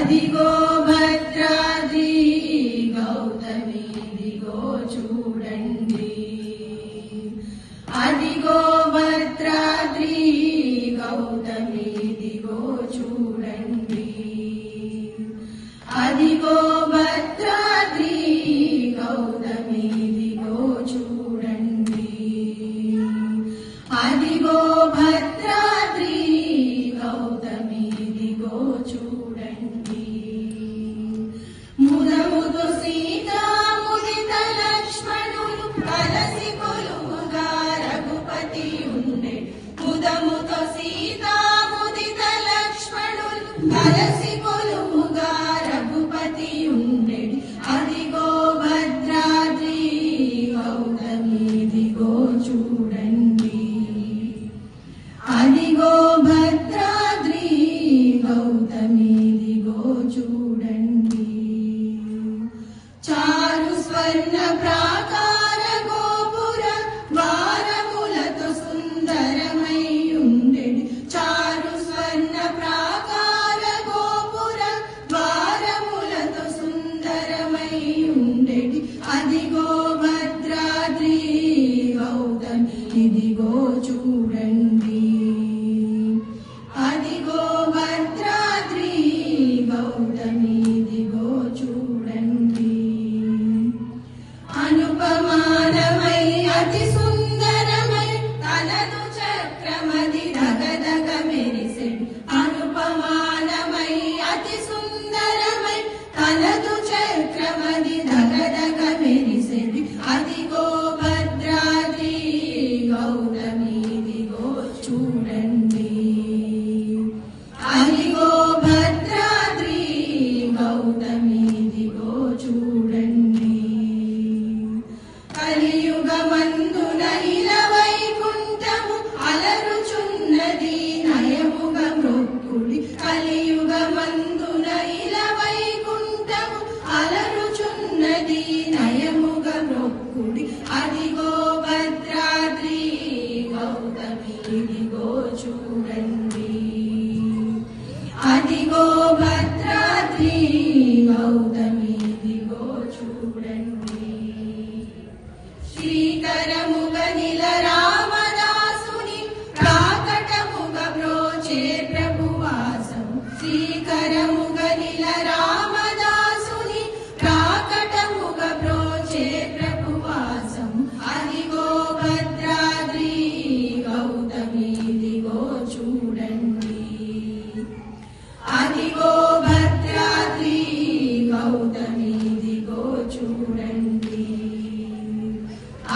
అదిగో భద్రాద్రి గౌతమి దిగో చూడండి, అదిగో భద్రాద్రి గౌతమి దిగో చూడండి, అదిగో భద్రాద్రి గౌతమి దిగో చూడండి, అదిగో భద్రాద్రి గౌతమి దిగో చూడండి. ముదముతో సీతా ముదిత లక్ష్మణులు కలసి కొలువుగా రఘుపతి ఉండే, ముదముతో సీతా ముదిత లక్ష్మణులు కలసి కొలువుగా రఘుపతి ఉండే, అదిగో భద్రాద్రి గౌతమి దిగో చూడండి, అదిగో భద్రాద్రి గౌతమి దిగో చూడండి. చారు స్వర్ణ ప్రాకార గోపుర ద్వారములతో సుందరమై ఉండెడి, చారు స్వర్ణ ప్రాకార గోపుర ద్వారములతో సుందరమై ఉండెడి, అదిగో భద్రాద్రి గౌతమి దిగో చూడండి, అదిగో భద్రాద్రి గౌతమి దిగో చూడండి. అనుపమానమై అతి సుందరమై తనదు చక్రమది దగదగ మెరిసెడి, అనుపమానమై అతి సుందరమై తనదు చక్రమది దగదగ మెరిసెడి, అదిగో భద్రాద్రి గౌతమి దిగో చూడండి, అదిగో భద్రాద్రి గౌతమి దిగో చూడండి. కలియుగమందున ఇలవైకుంఠము అలరుచున్నది నయముగ మృక్కుడి, కలియుగమందున ఇలవైకుంఠము అలరుచున్నది నయముగ మృక్కుడి, అదిగో భద్రాద్రి గౌతమి దిగో చూడండి, అదిగో భద్రాద్రి గౌతమి దిగో చూడండి. శ్రీకరముగ నిల రామదాసుని ప్రాకటముగ బ్రోచే ప్రభువాసం, శ్రీకరముగ నిల రామదాసుని ప్రాకటముగ బ్రోచే ప్రభువాసం, అదిగో భద్రాద్రి గౌతమి దిగో చూడండి, అదిగో భద్రాద్రి గౌతమి దిగో చూడండి.